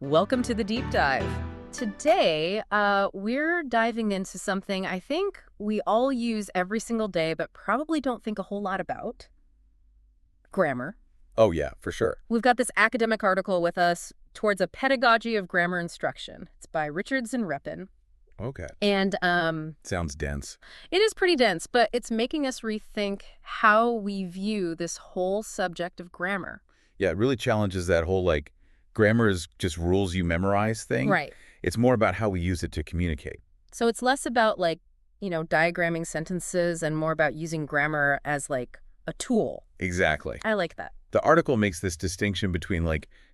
Welcome to the deep dive. Today, we're diving into something I think we all use every single day, but probably don't think a whole lot about: grammar. Oh, yeah, for sure. We've got this academic article with us, Towards a Pedagogy of Grammar Instruction. It's by Richards and Repin. Okay. And Sounds dense. it is pretty dense, but it's making us rethink how we view this whole subject of grammar. Yeah, it really challenges that whole, grammar is just rules you memorize thing. Right. It's more about how we use it to communicate. So it's less about, diagramming sentences and more about using grammar as, a tool. Exactly. I like that. The article makes this distinction between,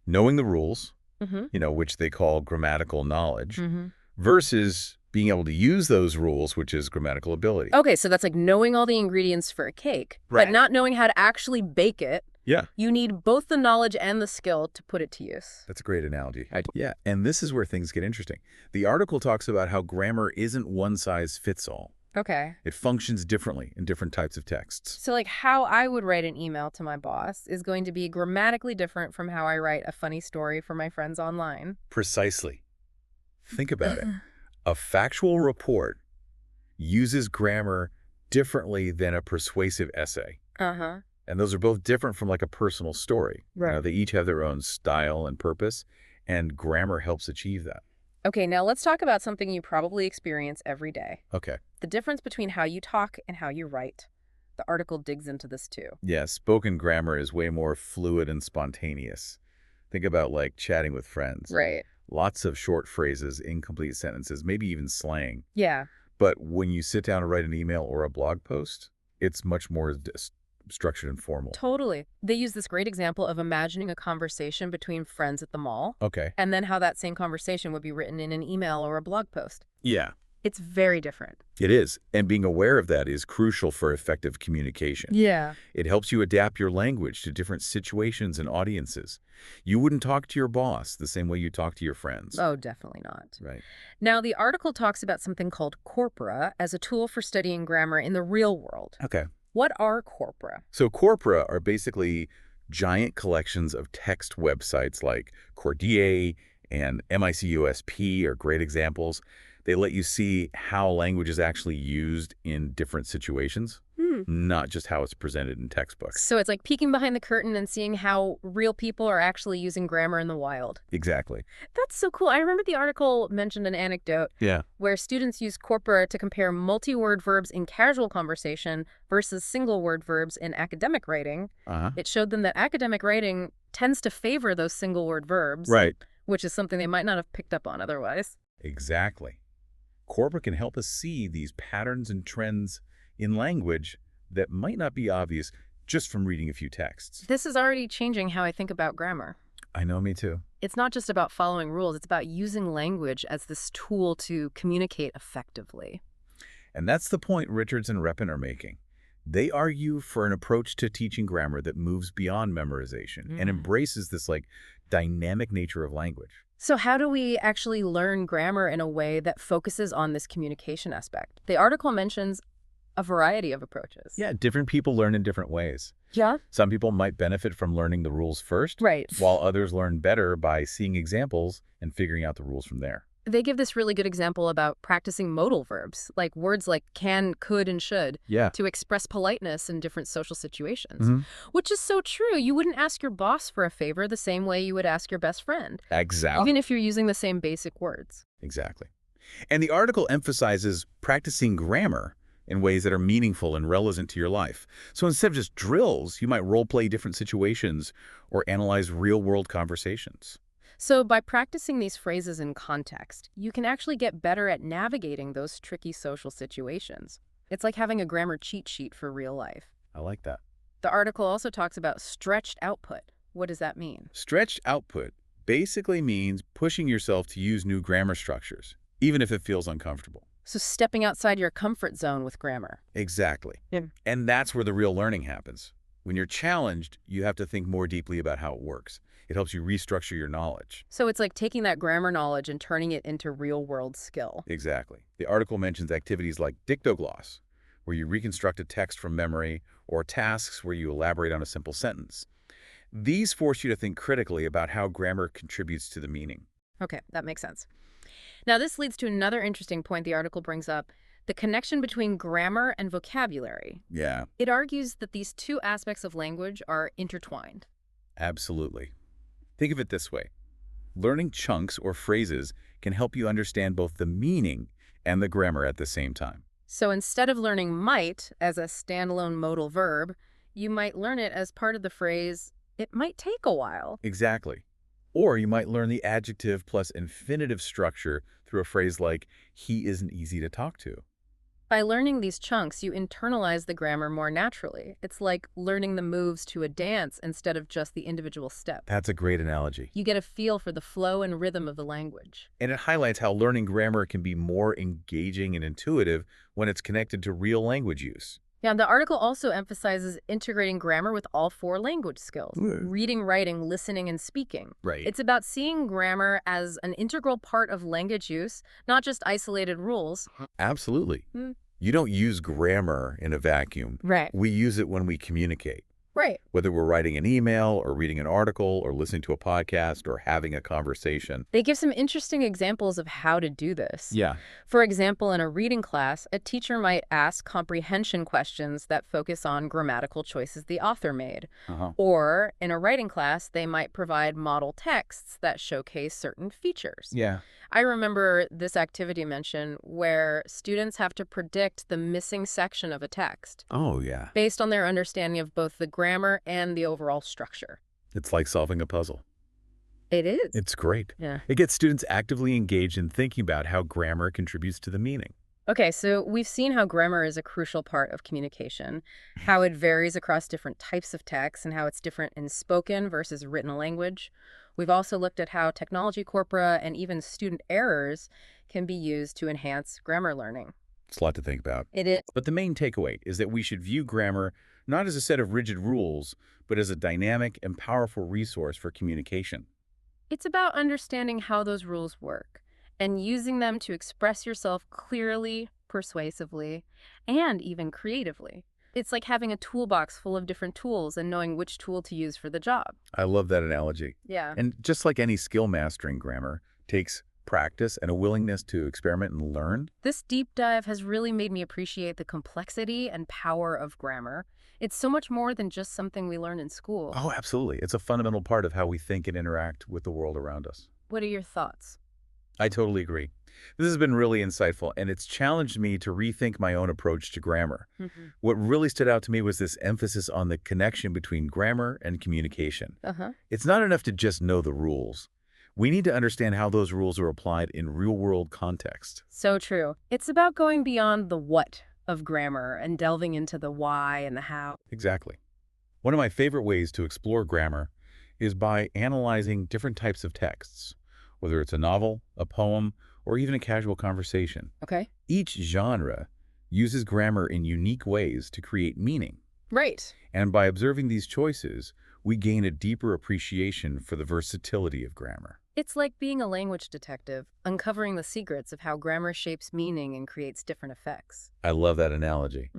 knowing the rules, Mm-hmm. which they call grammatical knowledge, Mm-hmm. versus being able to use those rules, which is grammatical ability. Okay, so that's like knowing all the ingredients for a cake, Right. but not knowing how to actually bake it. Yeah, You need both the knowledge and the skill to put it to use. that's a great analogy. Yeah, and this is where things get interesting. The article talks about how grammar isn't one size fits all. Okay. It functions differently in different types of texts. So how I would write an email to my boss is going to be grammatically different from how I write a funny story for my friends online. Precisely. Think about it. A factual report uses grammar differently than a persuasive essay. Uh-huh. And those are both different from a personal story. Right. They each have their own style and purpose, and grammar helps achieve that. Okay, now let's talk about something you probably experience every day: Okay. the difference between how you talk and how you write. The article digs into this too. Yeah, spoken grammar is way more fluid and spontaneous. Think about chatting with friends. Right. Lots of short phrases, incomplete sentences, maybe even slang. Yeah. But when you sit down to write an email or a blog post, it's much more structured and formal. Totally. They use this great example of imagining a conversation between friends at the mall, Okay. and then how that same conversation would be written in an email or a blog post. Yeah, It's very different. it is. And being aware of that is crucial for effective communication. Yeah. It helps you adapt your language to different situations and audiences. You wouldn't talk to your boss the same way you talk to your friends. Oh, definitely not. Right. Now, the article talks about something called corpora as a tool for studying grammar in the real world. Okay. What are corpora? So corpora are basically giant collections of text websites like Cordier and MICUSP are great examples. They let you see how language is actually used in different situations, not just how it's presented in textbooks. So it's like peeking behind the curtain and seeing how real people are actually using grammar in the wild. Exactly. That's so cool. I remember the article mentioned an anecdote Yeah. where students use corpora to compare multi-word verbs in casual conversation versus single-word verbs in academic writing. Uh-huh. It showed them that academic writing tends to favor those single-word verbs, Right. which is something they might not have picked up on otherwise. Exactly. Corpora can help us see these patterns and trends in language that might not be obvious just from reading a few texts. This is already changing how I think about grammar. I know, me too. It's not just about following rules, it's about using language as this tool to communicate effectively. And that's the point Richards and Repin are making. They argue for an approach to teaching grammar that moves beyond memorization and embraces this dynamic nature of language. So how do we actually learn grammar in a way that focuses on this communication aspect? The article mentions a variety of approaches. Yeah, different people learn in different ways. Yeah? Some people might benefit from learning the rules first, Right. while others learn better by seeing examples and figuring out the rules from there. They give this really good example about practicing modal verbs, like words like can, could, and should, Yeah. to express politeness in different social situations. Which is so true. You wouldn't ask your boss for a favor the same way you would ask your best friend, Exactly. even if you're using the same basic words. Exactly. And the article emphasizes practicing grammar in ways that are meaningful and relevant to your life. So instead of just drills, you might role-play different situations or analyze real-world conversations. So by practicing these phrases in context, you can actually get better at navigating those tricky social situations. It's like having a grammar cheat sheet for real life. I like that. The article also talks about stretched output. What does that mean? Stretched output basically means pushing yourself to use new grammar structures, even if it feels uncomfortable. So stepping outside your comfort zone with grammar. Exactly. Yeah. And that's where the real learning happens. When you're challenged, you have to think more deeply about how it works. It helps you restructure your knowledge. So it's like taking that grammar knowledge and turning it into real-world skill. Exactly. The article mentions activities like dictogloss, where you reconstruct a text from memory, or tasks where you elaborate on a simple sentence. These force you to think critically about how grammar contributes to the meaning. Okay, that makes sense. Now, this leads to another interesting point the article brings up, the connection between grammar and vocabulary. Yeah, It argues that these two aspects of language are intertwined. absolutely. Think of it this way. Learning chunks or phrases can help you understand both the meaning and the grammar at the same time. So instead of learning might as a standalone modal verb, you might learn it as part of the phrase, it might take a while. Exactly. Or you might learn the adjective plus infinitive structure through a phrase like, he isn't easy to talk to. By learning these chunks, you internalize the grammar more naturally. It's like learning the moves to a dance instead of just the individual step. That's a great analogy. You get a feel for the flow and rhythm of the language. And it highlights how learning grammar can be more engaging and intuitive when it's connected to real language use. Yeah, the article also emphasizes integrating grammar with all four language skills, reading, writing, listening, and speaking. Right. It's about seeing grammar as an integral part of language use, not just isolated rules. Absolutely. You don't use grammar in a vacuum. Right. We use it when we communicate. Right. Whether we're writing an email or reading an article or listening to a podcast or having a conversation. They give some interesting examples of how to do this. Yeah. For example, in a reading class, a teacher might ask comprehension questions that focus on grammatical choices the author made. Or in a writing class, they might provide model texts that showcase certain features. Yeah. I remember this activity mention where students have to predict the missing section of a text Oh, yeah. based on their understanding of both the grammar and the overall structure. It's like solving a puzzle. It is. It's great. Yeah. It gets students actively engaged in thinking about how grammar contributes to the meaning. Okay, so we've seen how grammar is a crucial part of communication, how it varies across different types of text, and how it's different in spoken versus written language. We've also looked at how technology corpora and even student errors can be used to enhance grammar learning. It's a lot to think about. It is. But the main takeaway is that we should view grammar not as a set of rigid rules, but as a dynamic and powerful resource for communication. It's about understanding how those rules work and using them to express yourself clearly, persuasively, and even creatively. It's like having a toolbox full of different tools and knowing which tool to use for the job. I love that analogy. Yeah. And just like any skill, mastering grammar takes practice and a willingness to experiment and learn. This deep dive has really made me appreciate the complexity and power of grammar. It's so much more than just something we learn in school. Oh, absolutely. It's a fundamental part of how we think and interact with the world around us. What are your thoughts? I totally agree. This has been really insightful, and it's challenged me to rethink my own approach to grammar. What really stood out to me was this emphasis on the connection between grammar and communication. It's not enough to just know the rules. We need to understand how those rules are applied in real-world context. So true. It's about going beyond the what of grammar and delving into the why and the how. Exactly. One of my favorite ways to explore grammar is by analyzing different types of texts, whether it's a novel, a poem, or even a casual conversation. Okay. Each genre uses grammar in unique ways to create meaning. Right. And by observing these choices, we gain a deeper appreciation for the versatility of grammar. It's like being a language detective, uncovering the secrets of how grammar shapes meaning and creates different effects. I love that analogy.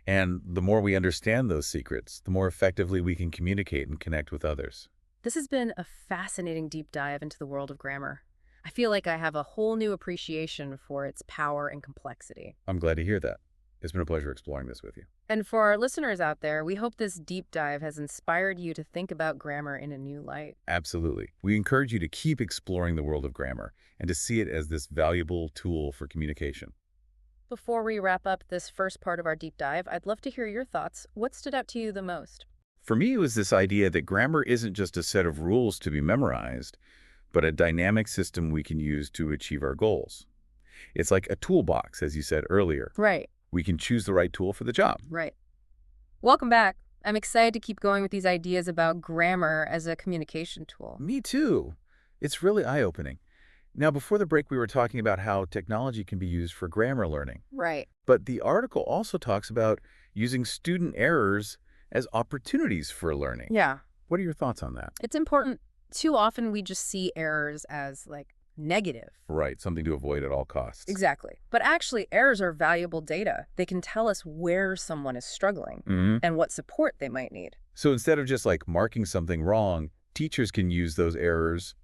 And the more we understand those secrets, the more effectively we can communicate and connect with others. This has been a fascinating deep dive into the world of grammar. I feel like I have a whole new appreciation for its power and complexity. I'm glad to hear that. It's been a pleasure exploring this with you. And for our listeners out there, we hope this deep dive has inspired you to think about grammar in a new light. Absolutely. We encourage you to keep exploring the world of grammar and to see it as this valuable tool for communication. Before we wrap up this first part of our deep dive, I'd love to hear your thoughts. What stood out to you the most? For me, it was this idea that grammar isn't just a set of rules to be memorized, but a dynamic system we can use to achieve our goals. It's like a toolbox, as you said earlier. Right. We can choose the right tool for the job. Right. Welcome back. I'm excited to keep going with these ideas about grammar as a communication tool. Me too. It's really eye-opening. Now, before the break, we were talking about how technology can be used for grammar learning. Right. But the article also talks about using student errors as opportunities for learning. Yeah. What are your thoughts on that? It's important. Too often we just see errors as like negative. Right, something to avoid at all costs. Exactly. But actually, errors are valuable data. They can tell us where someone is struggling and what support they might need. So instead of just like marking something wrong, teachers can use those errors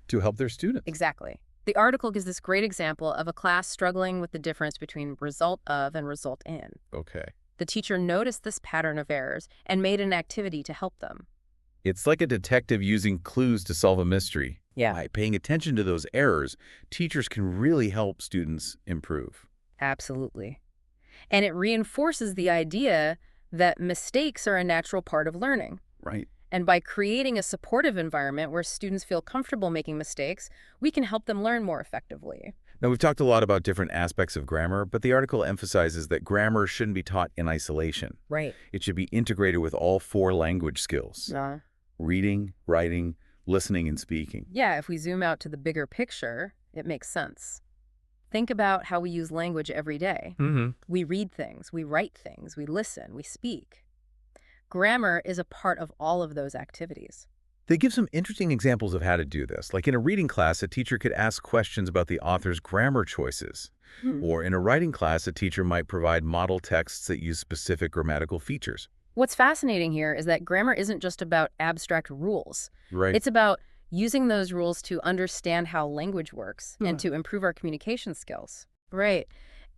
to help their students. Exactly. The article gives this great example of a class struggling with the difference between result of and result in. Okay. The teacher noticed this pattern of errors and made an activity to help them. It's like a detective using clues to solve a mystery. Yeah. By paying attention to those errors, teachers can really help students improve. Absolutely. And it reinforces the idea that mistakes are a natural part of learning. Right. And by creating a supportive environment where students feel comfortable making mistakes, we can help them learn more effectively. Now, we've talked a lot about different aspects of grammar, but the article emphasizes that grammar shouldn't be taught in isolation. Right. It should be integrated with all 4 language skills: reading, writing, listening, and speaking. Yeah, if we zoom out to the bigger picture, it makes sense. Think about how we use language every day. We read things, we write things, we listen, we speak. Grammar is a part of all of those activities. They give some interesting examples of how to do this. Like in a reading class, a teacher could ask questions about the author's grammar choices. Or in a writing class, a teacher might provide model texts that use specific grammatical features. What's fascinating here is that grammar isn't just about abstract rules. Right. It's about using those rules to understand how language works and to improve our communication skills. Right.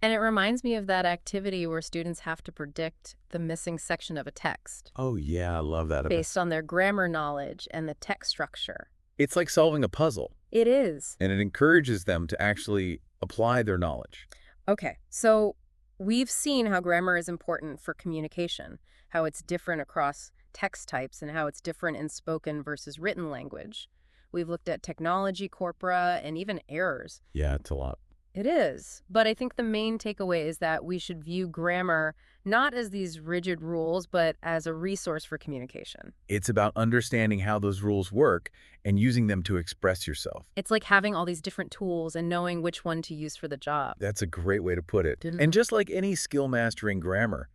And it reminds me of that activity where students have to predict the missing section of a text Oh, yeah, I love that. based on their grammar knowledge and the text structure. It's like solving a puzzle, It is. and it encourages them to actually apply their knowledge. Okay, so we've seen how grammar is important for communication, how it's different across text types, and how it's different in spoken versus written language. We've looked at technology, corpora, and even errors. Yeah, it's a lot. It is, but I think the main takeaway is that we should view grammar not as these rigid rules, but as a resource for communication. It's about understanding how those rules work and using them to express yourself. It's like having all these different tools and knowing which one to use for the job. That's a great way to put it. Didn't- And just like any skill mastering grammar,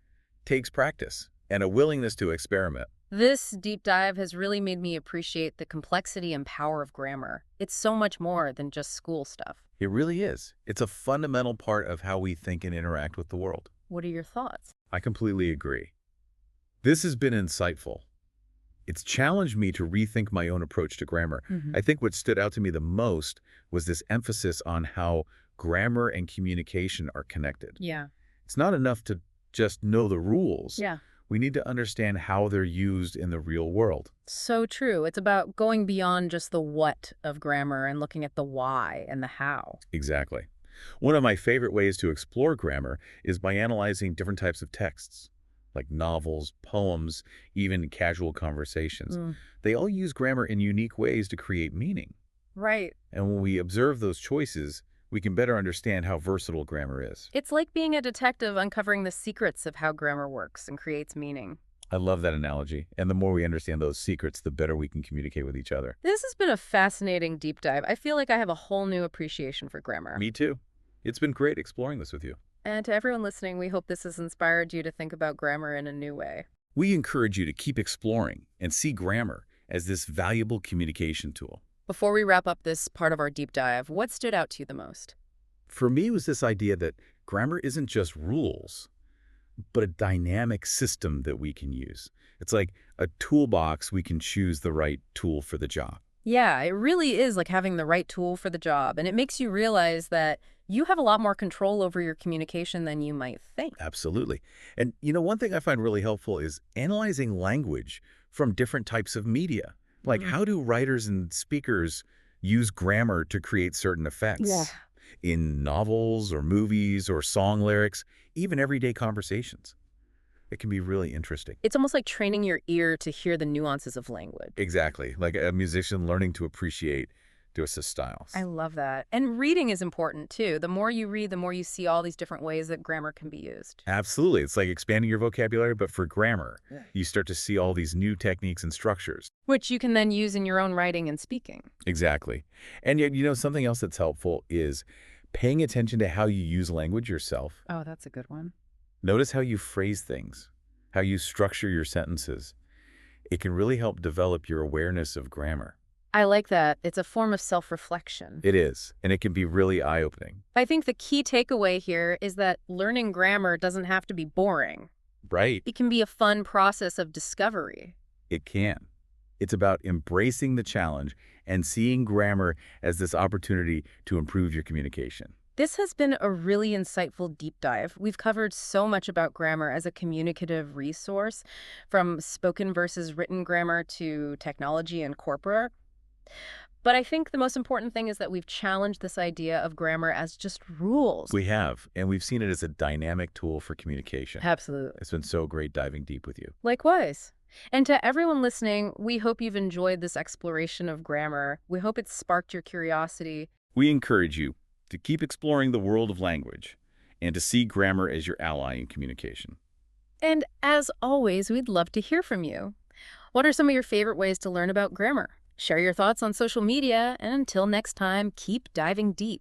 takes practice and a willingness to experiment. This deep dive has really made me appreciate the complexity and power of grammar. It's so much more than just school stuff. It really is. It's a fundamental part of how we think and interact with the world. What are your thoughts? I completely agree. This has been insightful. It's challenged me to rethink my own approach to grammar. I think what stood out to me the most was this emphasis on how grammar and communication are connected. Yeah. It's not enough to just know the rules. Yeah. We need to understand how they're used in the real world. So true. It's about going beyond just the what of grammar and looking at the why and the how. Exactly. One of my favorite ways to explore grammar is by analyzing different types of texts, like novels, poems, even casual conversations. They all use grammar in unique ways to create meaning. Right. And when we observe those choices, we can better understand how versatile grammar is. It's like being a detective uncovering the secrets of how grammar works and creates meaning. I love that analogy. And the more we understand those secrets, the better we can communicate with each other. This has been a fascinating deep dive. I feel like I have a whole new appreciation for grammar. Me too. It's been great exploring this with you. And to everyone listening, we hope this has inspired you to think about grammar in a new way. We encourage you to keep exploring and see grammar as this valuable communication tool. Before we wrap up this part of our deep dive, what stood out to you the most? For me, it was this idea that grammar isn't just rules, but a dynamic system that we can use. It's like a toolbox we can choose the right tool for the job. Yeah, it really is like having the right tool for the job, and it makes you realize that you have a lot more control over your communication than you might think. Absolutely. And one thing I find really helpful is analyzing language from different types of media. Like, how do writers and speakers use grammar to create certain effects? Yeah. In novels or movies or song lyrics, even everyday conversations. It can be really interesting. It's almost like training your ear to hear the nuances of language. Exactly. Like a musician learning to appreciate Deuce's styles. I love that. And reading is important, too. The more you read, the more you see all these different ways that grammar can be used. Absolutely. It's like expanding your vocabulary, but for grammar. You start to see all these new techniques and structures. Which you can then use in your own writing and speaking. Exactly. And yet, something else that's helpful is paying attention to how you use language yourself. Oh, that's a good one. Notice how you phrase things, how you structure your sentences. It can really help develop your awareness of grammar. I like that. It's a form of self-reflection. It is, and it can be really eye-opening. I think the key takeaway here is that learning grammar doesn't have to be boring. Right. It can be a fun process of discovery. It can. It's about embracing the challenge and seeing grammar as this opportunity to improve your communication. This has been a really insightful deep dive. We've covered so much about grammar as a communicative resource, from spoken versus written grammar to technology and corporate. But I think the most important thing is that we've challenged this idea of grammar as just rules. We have, and we've seen it as a dynamic tool for communication. Absolutely. It's been so great diving deep with you. Likewise. And to everyone listening, we hope you've enjoyed this exploration of grammar. We hope it's sparked your curiosity. We encourage you to keep exploring the world of language and to see grammar as your ally in communication. And as always, we'd love to hear from you. What are some of your favorite ways to learn about grammar? Share your thoughts on social media, and until next time, keep diving deep.